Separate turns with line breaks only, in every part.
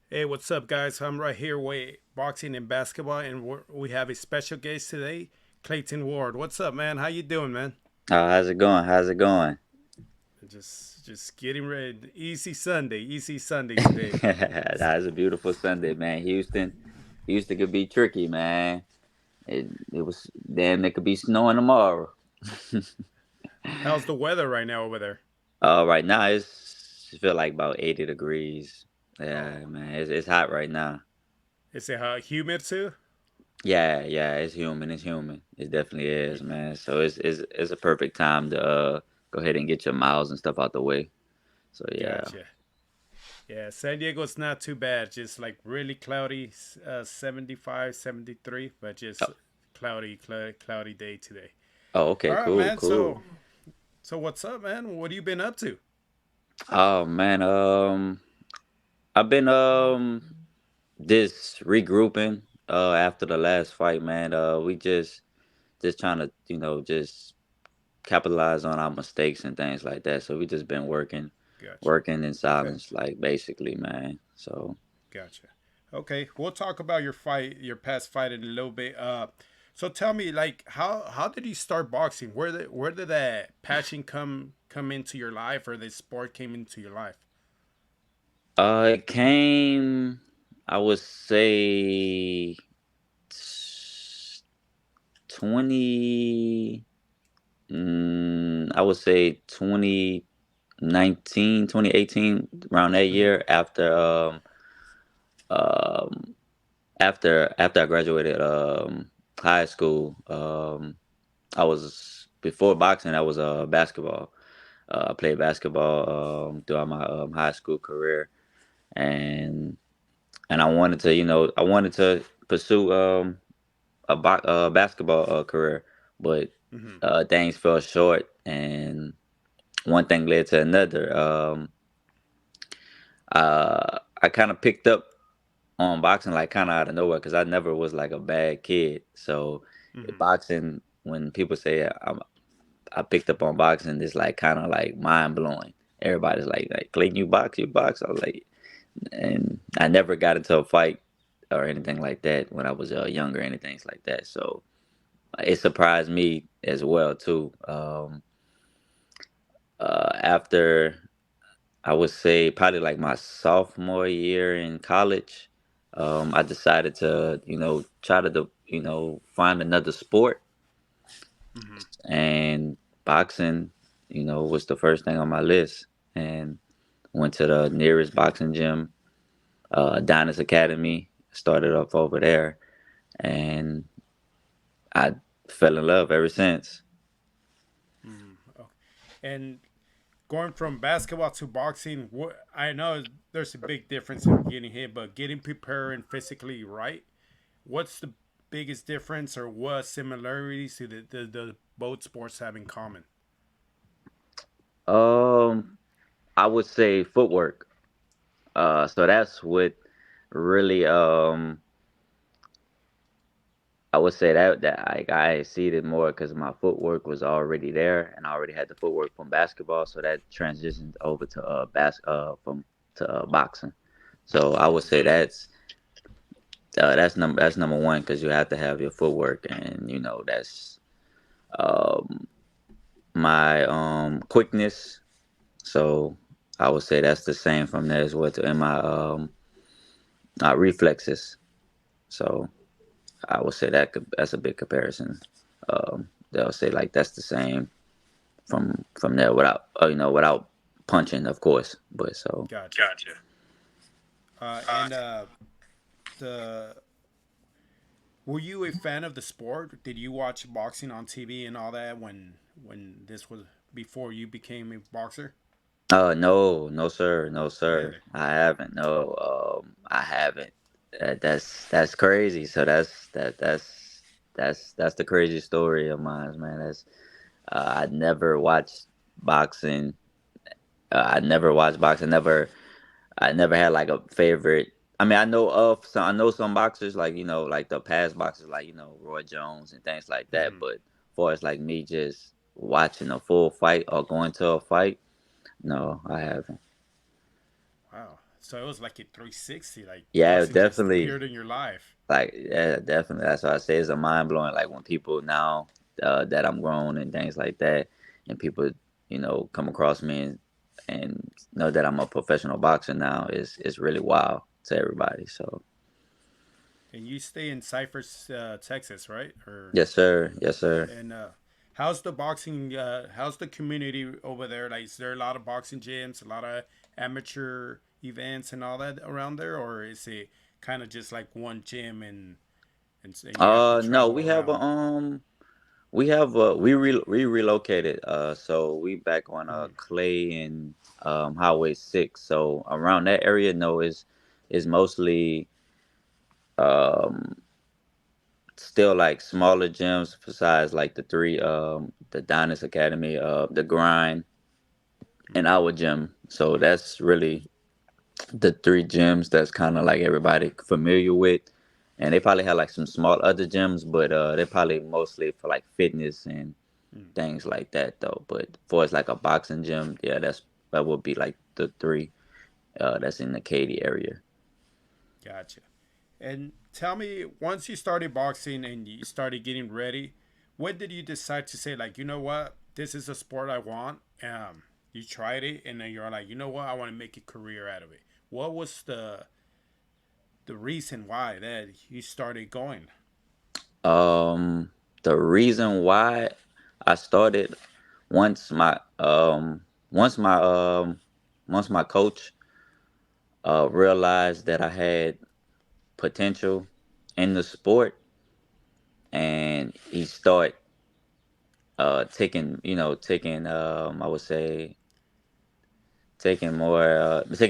Hey, what's up, guys? I'm right here with boxing and basketball, and we have a special guest today, Clayton Ward. What's up, man? How you doing, man?
How's it going? How's it going?
Just getting ready. Easy Sunday today.
That is a beautiful Sunday, man. Houston could be tricky, man. It was damn. It could be snowing tomorrow.
How's the weather right now over there?
Right now it feel like about 80 degrees.
Oh,
Yeah, man. It's hot right now.
is it humid too?
Yeah, yeah. It's human. It's human. It definitely
Y-
is, man. So it's a perfect time to go ahead and get your miles and stuff out the way. So yeah.
Gotcha. Yeah, San Diego's not too bad. Just like really cloudy, 75, 73, but just
Oh,
cloudy day today.
oh,
All
okay.
right,
Cool,
man.
cool.
So what's up, man? What have you been up to?
Oh man. I've been just regrouping after the last fight, man. We just trying to, just capitalize on our mistakes and things like that. So we just been
Gotcha.
working in
Okay.
silence, like basically, man. So
Gotcha. Okay, we'll talk about your past fight in a little bit. So tell me, like, how did you start boxing? Where did that passion come into your life, or the sport came into your life?
it came, I would say 20 I would say 2019, 2018, around that
Hmm.
year um after I graduated high school. I was before boxing. I was basketball. I played basketball throughout my high school career, and I wanted to, I wanted to pursue basketball career, but
Hmm.
things fell short, and one thing led to another. I kind of picked up on boxing like kind of out of nowhere because I never was like a bad kid. So
Hmm.
boxing, when people say I picked up on boxing, it's like kind of like mind blowing. Everybody's like Clayton, you box, you box. I was like, and I never got into a fight or anything like that when I was younger, anything like that. So it surprised me as well too. After I would say probably like my sophomore year in college, I decided to, try to, find another sport,
Hmm.
and boxing, was the first thing on my list, and went to the nearest boxing gym, Adonis Academy, started off over there, and I fell in love ever since.
Hmm. Okay. And going from basketball to boxing, I know there's a big difference in getting hit, but getting prepared and physically right. What's the biggest difference, or what similarities do the both sports have in common?
Um, I would say footwork. So that's what really I would say that I exceeded more because my footwork was already there, and I already had the footwork from basketball, so that transitioned over to from to boxing. So I would say that's number one because you have to have your footwork, and that's um my quickness. So I would say that's the same from there as well to in my reflexes. So I would say that's a big comparison. They'll say like that's the same from there without without punching, of course. But so
Gotcha. And the were you a fan of the sport? Did you watch boxing on TV and all that when this was before you became a boxer?
no, no sir, no sir.
Really?
I haven't. No, I haven't. That's crazy. So that's the crazy story of mine, man. That's I never watched boxing. I never watched boxing. I never had like a favorite. I mean, I know some boxers like like the past boxers like Roy Jones and things like that.
Hmm.
But as far as like me just watching a full fight or going to a fight, no, I haven't.
Wow. So it was like a 360. Like
Yeah,
boxing just
definitely.
appeared in your life.
Like, yeah, definitely. That's why I say it's a mind blowing. Like when people now that I'm grown and things like that, and people, come across me and know that I'm a professional boxer now is really wild to everybody. So
And you stay in Cypress, Texas, right? Or
yes, sir. Yes, sir.
and how's the boxing? How's the community over there? Like, is there a lot of boxing gyms, a lot of amateur events, and all that around there, or is it kind of just like one gym and you have to
No,
travel
we have
around?
we relocated. So we back on
Mm.
Clay and Highway 6. So around that area, no, is mostly um still like smaller gyms besides like the Dynasty Academy, the Grind, and
Mm.
our gym. So that's really the three gyms that's kind of like everybody familiar with. And they probably have like some small other gyms, but they're probably mostly for like fitness and
Mm.
things like that though. But for as like a boxing gym, yeah, that would be like the three that's in the Katy area.
Gotcha. And tell me, once you started boxing and you started getting ready, when did you decide to say, like, you know what, this is a sport I want? You tried it, and then you're like, you know what, I want to make a career out of it. What was the reason why that you started going?
Um, the reason why I started once my once my once my coach realized that I had potential in the sport, and he started taking I would say taking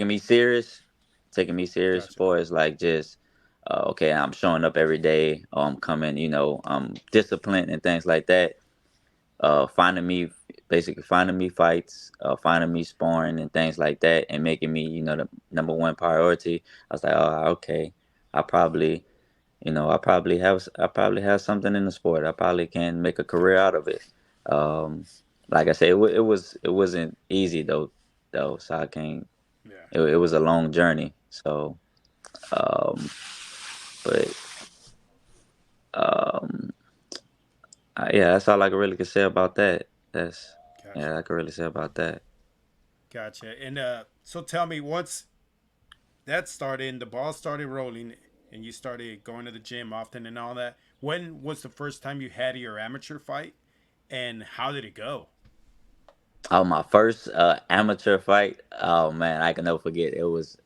me serious,
Gotcha.
for is like just okay, I'm showing up every day, I'm coming, I'm disciplined and things like that. Finding me basically finding me fights, finding me sparring and things like that, and making me the number one priority. I was like, oh, okay, I probably I probably have something in the sport. I probably can make a career
Gotcha.
out of it. Um, like I said, it wasn't easy though. So I can't.
Yeah.
It was a long journey. So, um, but um, yeah, that's all I can really can say about that. That's
Gotcha.
yeah, I can really say about that.
Gotcha. And so tell me, once that started and the ball started rolling and you started going to the gym often and all that, when was the first time you had your amateur fight and how did it go?
Oh, my first amateur fight. Oh man, I can never forget. It was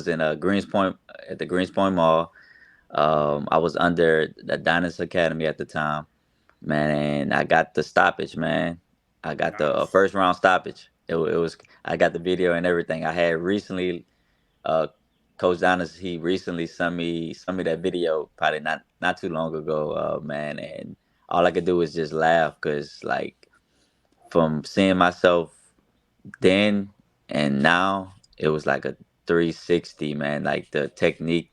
in Greenspoint at the Greenspoint Mall. I was under the Dynasty Academy at the time, man, and I got the stoppage, man. I got the
Nice.
first round stoppage. It was I got the video and everything. I had recently, uh, Coach Dynasty, he recently sent me that video, probably not too long ago, man, and all I could do was just laugh because like from seeing myself then and now, it was like a 360, man. Like the technique,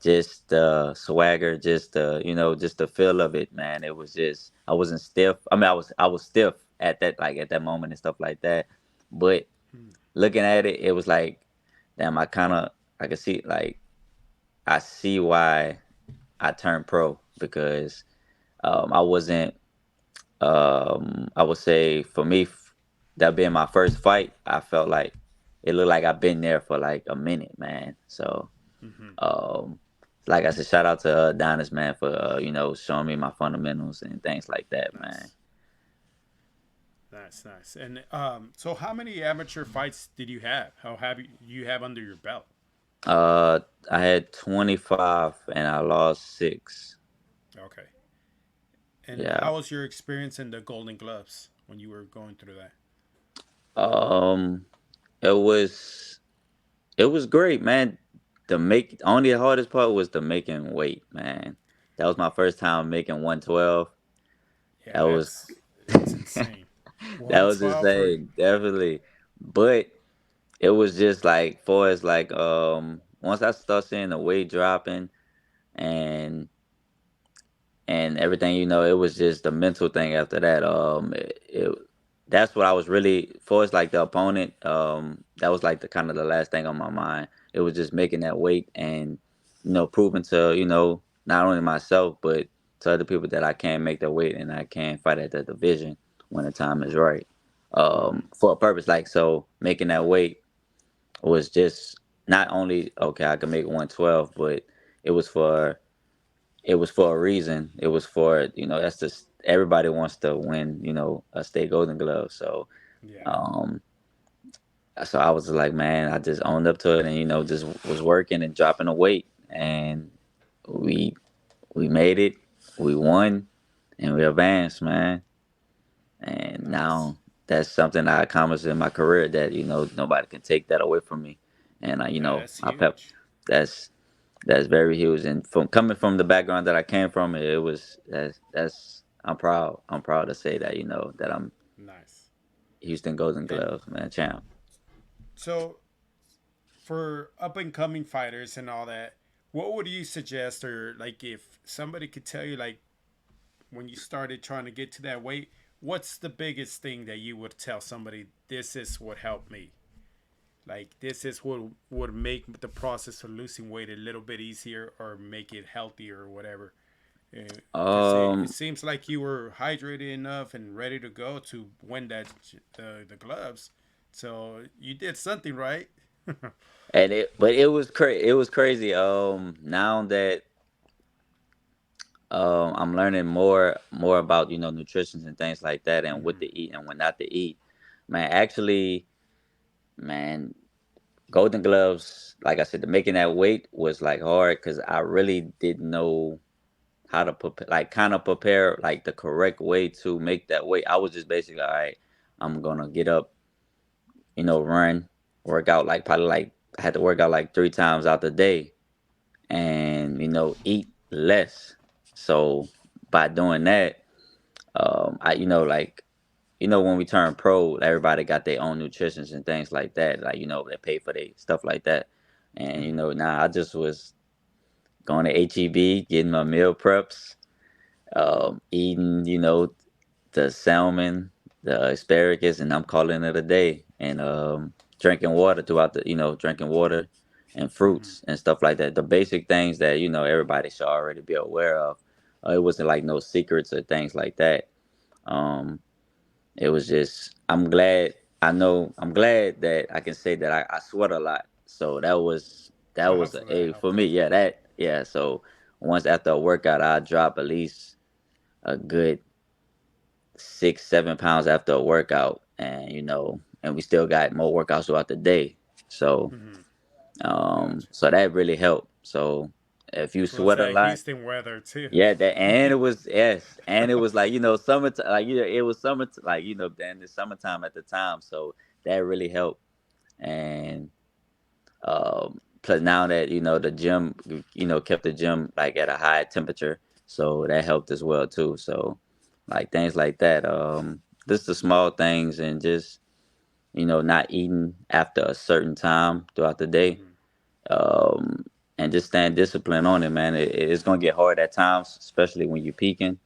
just the swagger, just just the feel of it, man. It was just I wasn't stiff. I mean, I was stiff at that moment and stuff like that. But
Hmm.
looking at it, it was like, damn, I could see like I see why I turned pro because I wasn't I would say for me, that being my first fight, I felt like it looked like I've been there for like a minute, man. So
Mm-hmm.
um, like I said, shout out to Donis, man, for showing me my fundamentals and things like that, man.
Nice. Nice, nice. And so how many amateur fights did you have? How have you have under your belt?
Uh, I had 25 and I lost six.
Okay. And
Yeah.
how was your experience in the Golden Gloves when you were going through that?
Um, it was it was great, man. The make only the hardest part was the making weight, man. That was my first time making 112.
Yeah,
That was
that's insane.
that
One
was
twelve for
insane, definitely. But it was just like for as like once I start seeing the weight dropping and everything, it was just the mental thing after that. that's what I was really for. It's like the opponent. That was like the kind of the last thing on my mind. It was just making that weight and proving to not only myself but to other people that I can make that weight and I can fight at that division when the time is right.
Mm-hmm.
For a purpose like so, making that weight was just not only okay. I can make 112, but it was for it was for a reason. It was for that's just everybody wants to win a state Golden Glove.
Yeah,
Um, so I was like, man, I just owned up to it and just was working and dropping the weight and we we made it, we won, and we advanced, man. And
nice.
now that's something I accomplished in my career that nobody can take that away from me. And
Yeah, that's
I pep
huge.
that's that's very huge. And from coming from the background that I came from, it was that's I'm proud. I'm proud to say that that I'm
Nice.
Houston Golden
And
Gloves man champ.
so, for up and coming fighters and all that, what would you suggest, or like if somebody could tell you, like when you started trying to get to that weight, what's the biggest thing that you would tell somebody? This is what helped me. Like this is what would make the process of losing weight a little bit easier, or make it healthier, or whatever. Because it
Um,
seems like you were hydrated enough and ready to go to win the gloves. So you did something right.
and but it was it was crazy. Now that I'm learning more about nutrition and things like that, and what
Mm-hmm.
to eat and what not to eat. Man, actually, man, Golden Gloves, like I said, the making that weight was like hard because I really didn't know how to prepare, like kind of prepare like the correct way to make that weight. I was just basically, all right, I'm gonna get up, run, work out like probably like I had to work out like 3 times out the day and eat less. So by doing that, I like when we turn pro, everybody got their own nutritions and things like that. Like they pay for their stuff like that. And
Mm-hmm.
now I just was going to HEB, getting my meal preps, eating the salmon, the asparagus, and I'm calling it a day. And drinking water throughout the drinking water and
Mm-hmm.
fruits and stuff like that. The basic things that everybody should already be aware of. It wasn't like no secrets or things like that. Um, it was just I'm glad that I can say that I sweat a lot. So that
So
was a
hopefully that
A for
helped
me.
out.
Yeah, that yeah. So once after a workout, I drop at least a good 6 7 pounds after a workout, and and we still got more workouts throughout the day. So
Mm-hmm. Gotcha.
so that really helped. So if you
Plus
sweat a
that
lot,
Houston weather too.
yeah, that and it was yes, and it was like summertime, like it was summer, like then the summertime at the time, so that really helped. And plus now that the gym, kept the gym like at a high temperature, so that helped as well too. So like things like that, just the small things, and just not eating after a certain time throughout the day,
Mm-hmm.
um, and just staying disciplined on it, man. It's gonna get hard at times, especially when you're peaking,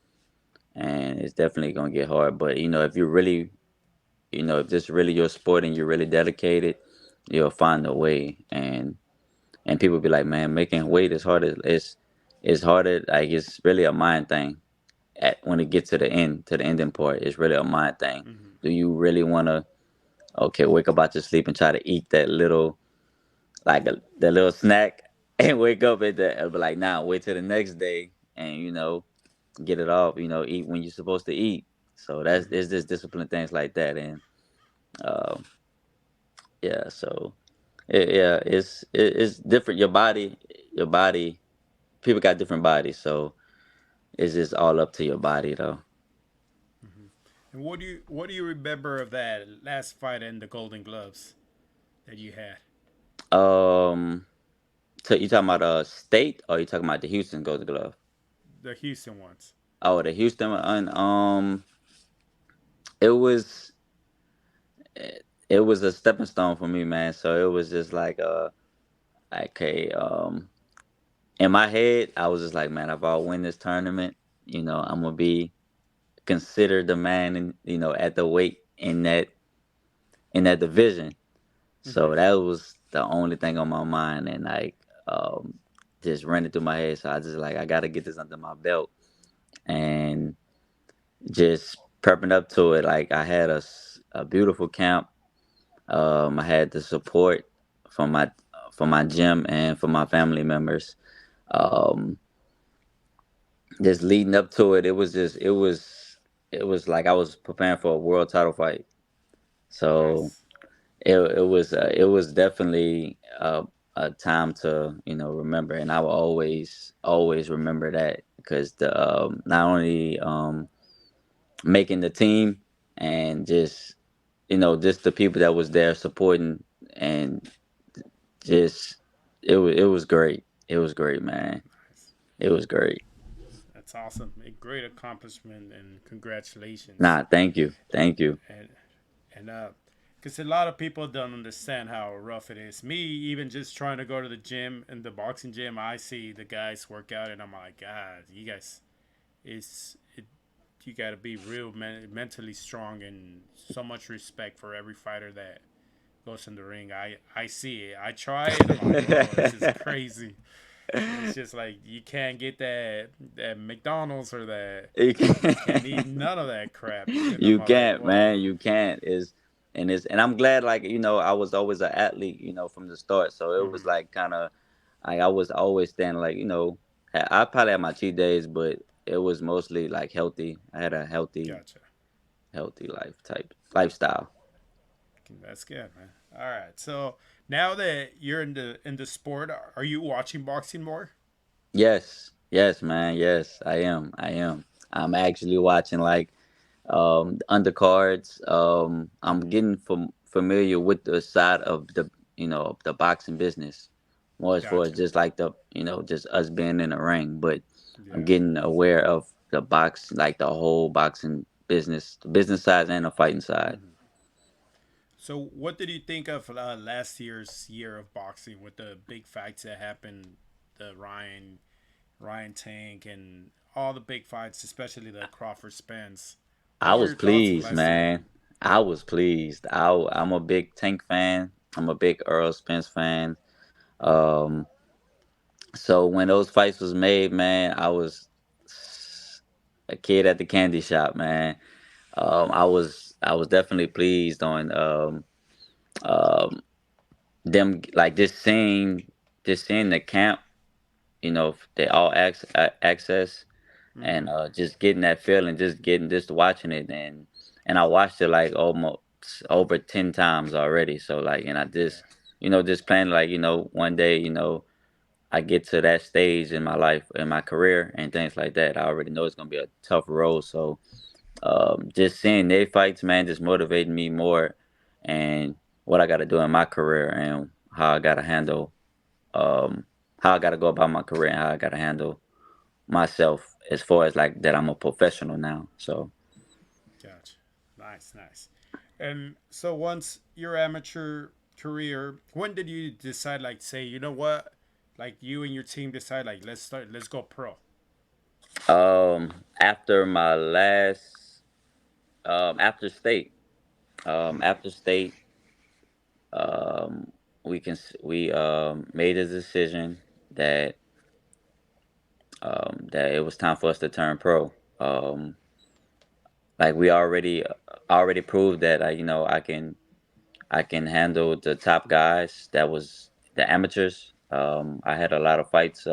and it's definitely gonna get hard. But if you really, if this really your sport and you're really dedicated, you'll find a way. And people be like, man, making weight is hard. It's harder. Like it's really a mind thing. When it gets to the end, to the ending part, it's really a mind thing.
Mm-hmm.
Do you really want to? Okay, wake up out your sleep and try to eat that little, like the little snack, and wake up at the, be like, nah, wait till the next day, and get it off. Eat when you're supposed to eat. So that's
Mm-hmm.
it's just discipline things like that, and um, yeah. So yeah, it's different. Your body. People got different bodies, so it's just all up to your body, though.
Mm-hmm. And what do you remember of that last fight in the Golden Gloves that you had?
Um, so you talking about state, or you talking about the Houston Golden Glove?
The Houston ones.
Oh, the Houston one. It was it was a stepping stone for me, man. So it was just like okay, in my head, I was just like, man, if I win this tournament, I'm gonna be considered the man, and at the weight. in that division. So
Hmm.
that was the only thing on my mind, and like um, just running through my head. So I just like I got to get this under my belt, and just prepping up to it. Like I had a beautiful camp. I had the support from my gym and from my family members. Um, just leading up to it, it was like I was preparing for a world title fight. So
Nice.
it was definitely a time to remember, and I will always remember that because the not only making the team and just the people that was there supporting and just it was great. It was great, man.
Nice.
It was great.
That's awesome. A great accomplishment and congratulations.
Nah, thank you.
And and because a lot of people don't understand how rough it is. Me, even just trying to go to the gym and the boxing gym, I see the guys work out, and I'm like, God, you guys, it. You got to be real mentally strong and so much respect for every fighter that goes in the ring. I see it. I try it. I'm like, whoa, this is crazy. It's just like you can't get that McDonald's or that.
You
You can't eat
can't,
none of that crap. And I'm
you
like,
can't,
whoa.
man. You can't. And I'm glad, like I was always an athlete, from the start. So it was
Mm-hmm.
like kind of like I was always standing, like I probably had my cheat days, but it was mostly like healthy. I had a
Gotcha.
healthy lifestyle.
That's good, man. All right. So now that you're in the sport, are you watching boxing more?
Yes, yes, man. Yes, I am. I am. I'm actually watching like undercards. I'm
Mm-hmm.
getting familiar with the side of the boxing business, more as far as
Gotcha.
just like just us being in the ring. But I'm
Yeah.
getting aware of the like the whole boxing business, the business side and the fighting side.
Mm-hmm. So, what did you think of last year's year of boxing with the big fights that happened, the Ryan Tank and all the big fights, especially the Crawford Spence?
I
What were
was
your thoughts of
pleased,
last year?
man. I was pleased. I'm a big Tank fan. I'm a big Earl Spence fan. Um, So when those fights was made, man, I was a kid at the candy shop, man. I was definitely pleased on um, them like just seeing the camp, they all access and
Mm-hmm.
just getting that feeling, just watching it and I watched it like almost over 10 times already. So like, and I
Yeah.
just planning like one day I get to that stage in my life, in my career, and things like that, I already know it's gonna be a tough road. So, just seeing their fights, man, just motivating me more, and what I got to do in my career, and um, how I got to go about my career, and how I got to handle myself as far as like that I'm a professional now. So,
Gotcha. Nice, nice. And so once your amateur career, when did you decide, like, say, you know what, like you and your team decide, like, let's go pro.
after my last, after state,
Mm-hmm.
after state, um, we made a decision that that it was time for us to turn pro. Like we already proved that I can handle the top guys. That was the amateurs. I had a lot of fights.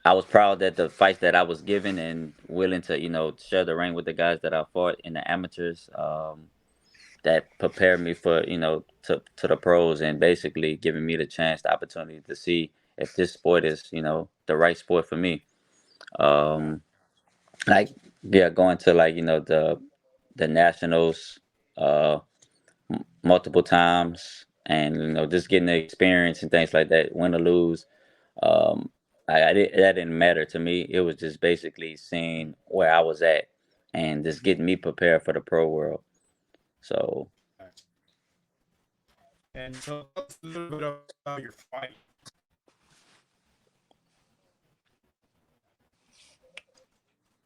I was proud that the fights that I was given and willing to share the ring with the guys that I fought in the amateurs. That prepared me for to the pros and basically giving me the chance, the opportunity to see if this sport is the right sport for me.
Right.
Um, like yeah, going to like the nationals uh multiple times and just getting the experience and things like that, win or lose. Um, that didn't matter to me. It was just basically seeing where I was at and just getting me prepared for the pro world. So
Gotcha. And so tell us a little bit about your fight.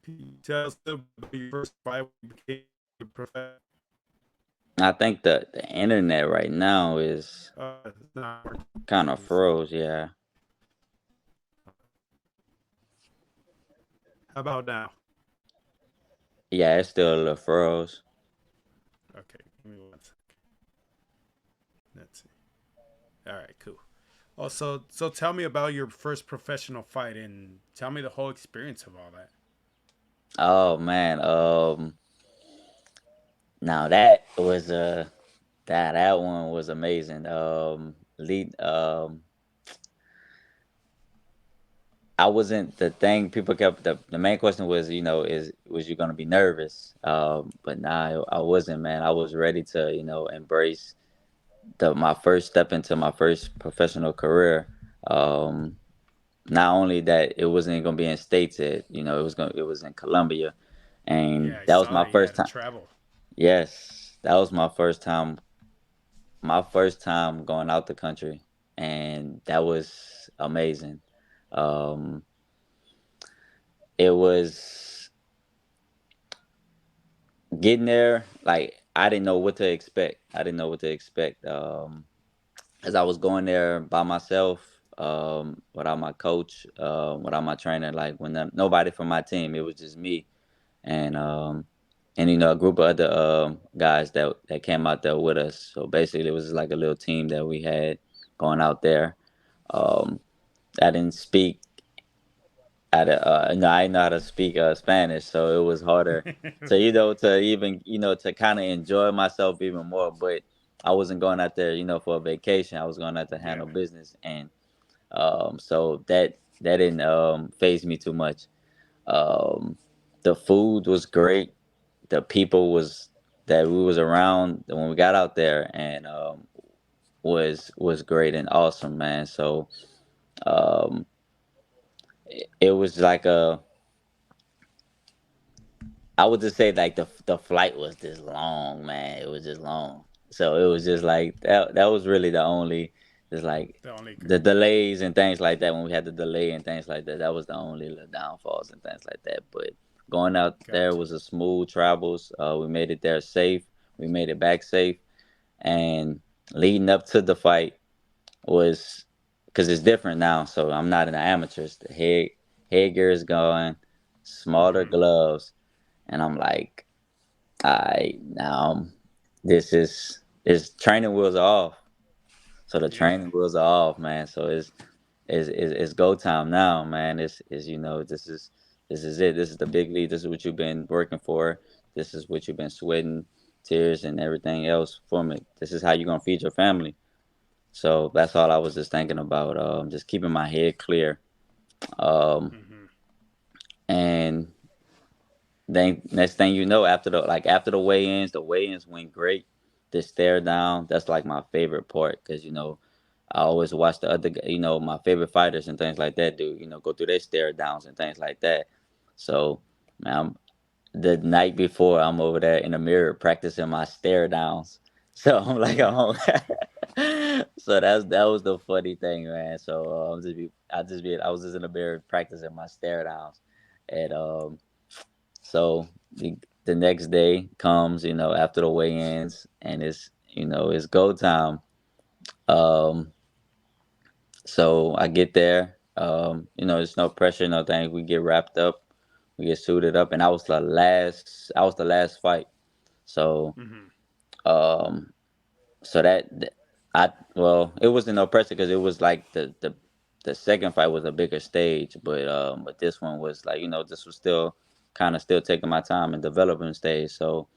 Can you tell us a little bit about your first fight when you became pro? your profession?
I think the internet right now is
It's not working.
kind of
You said.
froze. Yeah,
How about now?
yeah, it's still a little froze.
Okay, give me one second. Let's see. All right, cool. Also, so tell me about your first professional fight and tell me the whole experience of all that.
Oh man, now that was that one was amazing. Lead I wasn't the thing people kept the main question was, is was you gonna be nervous? But nah, I wasn't, man. I was ready to, embrace the my first step into my first professional career. Um, Not only that it wasn't gonna be in states, it was in Colombia, and
Yeah, I
that was
saw
my
that you had
first
to
time.
travel.
Yes, that was my first time going out the country, and that was amazing. Um, it was getting there, like I didn't know what to expect. I didn't know what to expect. As I was going there by myself, without my coach, without my trainer, like when nobody from my team, it was just me and a group of other guys that came out there with us. So basically, it was like a little team that we had going out there. Um, I didn't speak. No, I didn't know how to speak Spanish, so it was harder to to kind of enjoy myself even more. But I wasn't going out there, for a vacation. I was going out to
Yeah.
handle business, and so that didn't phase me too much. Um, the food was great. The people was that we was around when we got out there, and was great and awesome, man. So um, it was like I would just say like the flight was just long, man. It was just long. So it was just like that was really the only just like
The only.
the delays and things like that when we had the delay and things like that. That was the only little downfalls and things like that. But going out there
Gotcha.
was a smooth travels. We made it there safe. We made it back safe. And leading up to the fight was because it's different now. So I'm not in the amateurs. The headgear is gone, smaller
Mm-hmm.
gloves, and I'm like, I now this is training wheels are off. So the
Yeah.
training wheels are off, man. So it's go time now, man. This is it. This is the big league. This is what you've been working for. This is what you've been sweating, tears, and everything else from it. This is how you're gonna feed your family. So that's all I was just thinking about. Just keeping my head clear. Um,
Mm-hmm.
and then next thing you know, after the weigh-ins went great. The stare down, that's like my favorite part because I always watch the other, my favorite fighters and things like that do, go through their stare downs and things like that. So, man, the night before, I'm over there in the mirror practicing my stare downs. So I'm like,
Yeah.
oh, so that was the funny thing, man. So I was just in the mirror practicing my stare downs, and so the next day comes, after the weigh-ins, and it's go time. Um, so I get there. There's no pressure, no thing. We get wrapped up, we get suited up, and I was the last fight. So,
Mm-hmm.
um, so I well, it wasn't no pressure because it was like the second fight was a bigger stage, but this one was like this was still kind of still taking my time and developing stage. So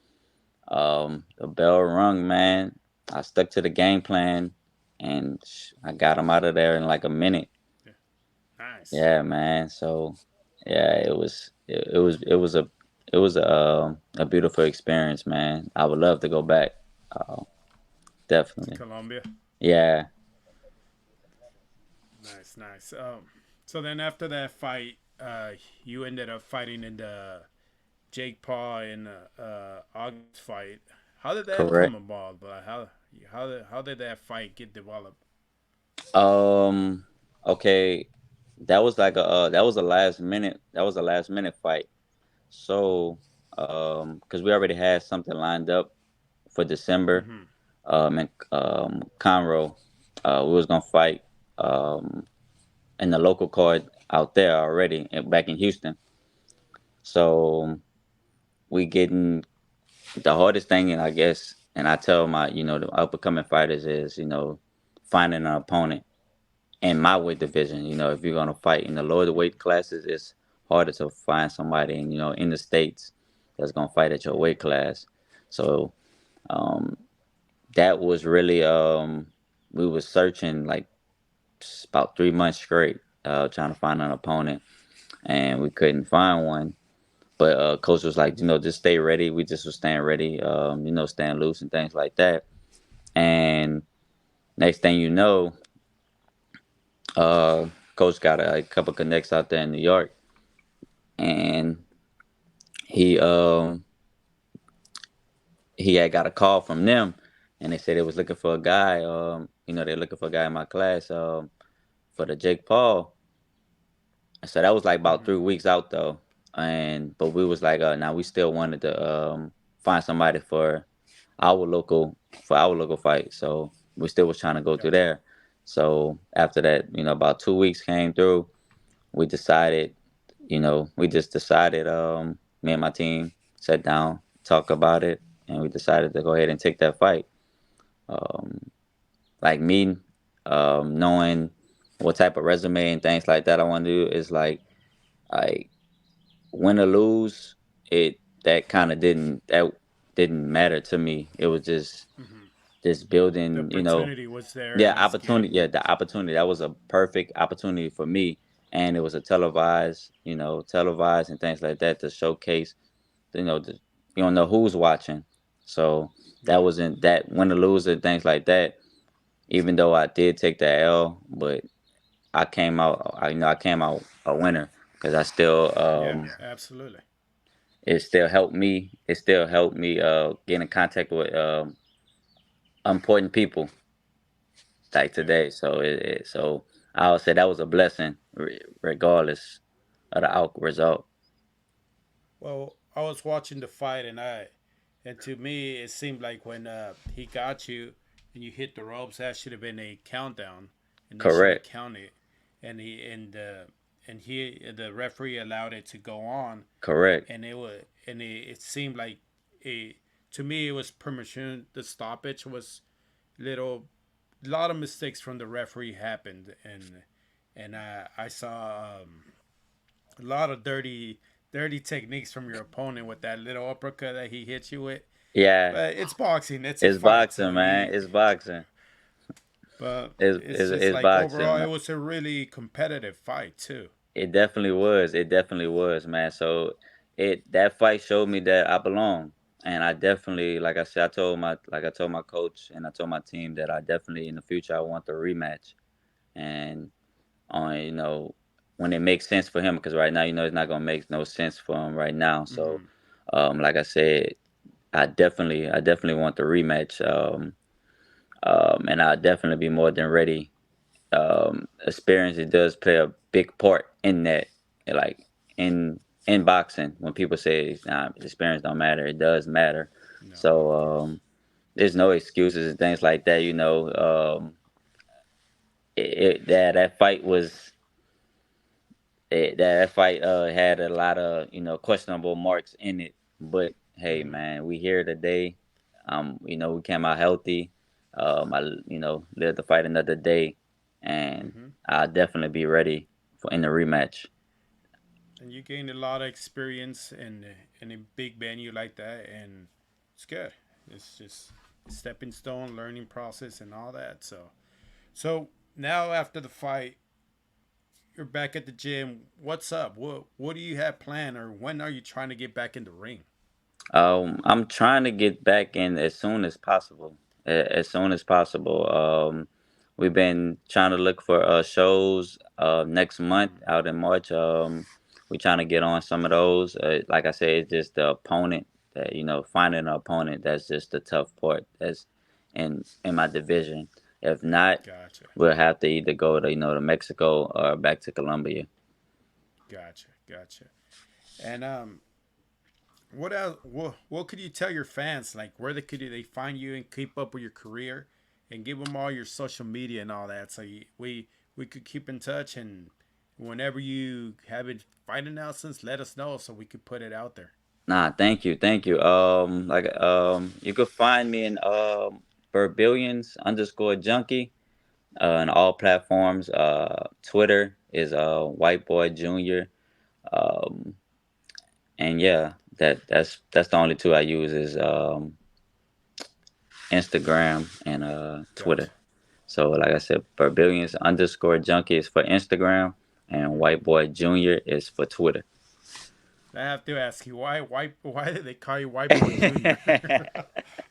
the bell rung, man. I stuck to the game plan, and I got him out of there in like a minute.
Yeah. Nice.
Yeah, man. So yeah, it was a beautiful experience, man. I would love to go back. Uh,
To
Definitely.
Colombia.
Yeah,
Nice, nice. So then after that fight, you ended up fighting in the Jake Paul in the August fight. How did that come
correct.
about? But how did that fight get developed?
Um, okay, that was a last minute fight. So because we already had something lined up for December.
Mm-hmm.
In Conroe, we was gonna fight in the local card out there already, back in Houston. So we getting the hardest thing, and I guess, and I tell my, the up and coming fighters is, finding an opponent in my weight division. If you're gonna fight in the lower weight classes, it's harder to find somebody in the states that's gonna fight at your weight class. So um, that was really we was searching like about 3 months straight, trying to find an opponent, and we couldn't find one. But coach was like, just stay ready. We just was staying ready, staying loose and things like that. And next thing you know, uh, coach got a couple connects out there in New York, and he he had got a call from them, and they said they was looking for a guy. They're looking for a guy in my class for the Jake Paul. So that was like about
Mm-hmm.
3 weeks out though, and but we was like, now we still wanted to find somebody for our local fight. So we still was trying to go through
Gotcha.
there. So after that, about 2 weeks came through, we decided, we just decided, me and my team sat down, talk about it, and we decided to go ahead and take that fight. Um, like me, knowing what type of resume and things like that I want to do is like win or lose, it that kind of didn't matter to me. It was
Mm-hmm.
just
The
building,
opportunity was there,
yeah,
and it's
opportunity.
getting.
Yeah, the opportunity. That was a perfect opportunity for me, and it was a televised and things like that to showcase. The, you don't know who's watching, so that
Yeah.
wasn't that win or lose and things like that. Even though I did take that L, but I came out a winner because I still
Yeah. Absolutely.
it still helped me. It still helped me get in contact with important people like
Yeah.
today. So I would say that was a blessing, regardless of the out result.
Well, I was watching the fight, and to me, it seemed like when he got you and you hit the ropes, that should have been a countdown, and they should have
Correct.
counted, and the referee allowed it to go on,
Correct.
and it seemed like a to me it was premature. The stoppage was little, a lot of mistakes from the referee happened, and I saw a lot of dirty techniques from your opponent with that little uppercut that he hit you with.
Yeah,
But it's boxing. It's a
it's
fight.
boxing,
So
man.
you.
It's boxing.
But
It's
it's
it's,
just
it's
like overall,
boxing,
it
man.
was a really competitive fight too.
It definitely was. It definitely was, man. So that fight showed me that I belong. And I definitely, like I said, I told my coach and I told my team that I definitely in the future I want the rematch. And on when it makes sense for him, because right now it's not gonna make no sense for him right now. So
Hmm.
like I said, I definitely want the rematch. And I'll definitely be more than ready. Experience, it does play a big part in that. Like in in boxing, when people say experience don't matter, it does matter.
No,
So
of course.
there's no excuses and things like that. That fight that fight had a lot of questionable marks in it. But hey,
Hmm.
man, we here today. We came out healthy. I lived to fight another day, and
Hmm.
I'll definitely be ready for in the rematch.
And you gained a lot of experience in a big venue like that, and it's good. It's just a stepping stone, learning process, and all that. So now after the fight, you're back at the gym. What's up? What do you have planned, or when are you trying to get back in the ring?
I'm trying to get back in as soon as possible. As soon as possible. We've been trying to look for shows next month
Hmm.
out in March. We're trying to get on some of those. Like I said, it's just the opponent that finding an opponent. That's just the tough part. That's in my division. If not,
Gotcha,
we'll have to either go to Mexico or back to Colombia.
gotcha. And What else? What could you tell your fans? Like, where they find you and keep up with your career, and give them all your social media and all that, so we could keep in touch, and whenever you have it fight announcements, let us know so we could put it out there.
Nah, thank you, thank you. You could find me in Burbillions underscore junkie on all platforms. Twitter is White Boy Junior. Um, and yeah, that's the only two I use is Instagram and
Gotcha.
Twitter. So like I said, Burbillions underscore junkie is for Instagram, and
Mm-hmm.
White Boy Junior is for Twitter.
I have to ask you why did they call you White Boy Junior?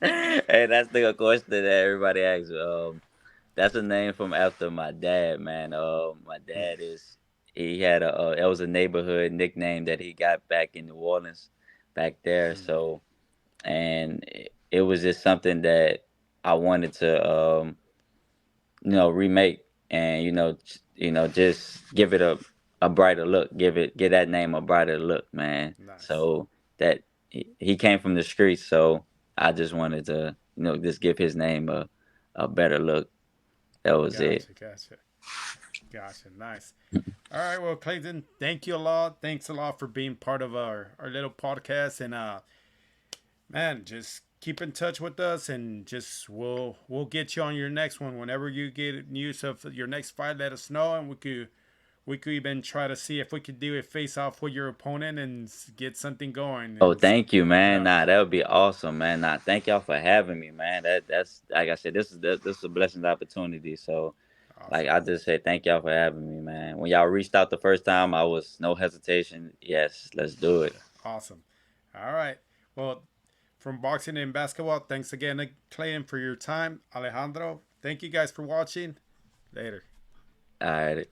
Hey, that's the question that everybody asks. That's a name from after my dad, man. My dad is he had a it was a neighborhood nickname that he got back in New Orleans, back there. So and it was just something that I wanted to remake and just give it a brighter look, give that name a brighter look, man.
Nice.
So that he came from the streets, so I just wanted to just give his name a better look. That was it.
Gotcha. Gotcha. Gotcha. Nice. All right. Well, Clayton, thank you a lot. Thanks a lot for being part of our little podcast. And man, just keep in touch with us, and just we'll get you on your next one whenever you get news of your next fight. Let us know, and we could even try to see if we could do a face off with your opponent and get something going
Oh,
and
thank you,
something like
man.
that.
Nah, that would be awesome, man. Nah, thank y'all for having me, man. That's like I said, this is a blessing opportunity. So, like
Awesome.
I just said, thank y'all for having me, man. When y'all reached out the first time, I was no hesitation. Yes, let's do it.
Awesome. All right. Well, from boxing and basketball, thanks again, Clayton, for your time. Alejandro, thank you guys for watching. Later.
All right.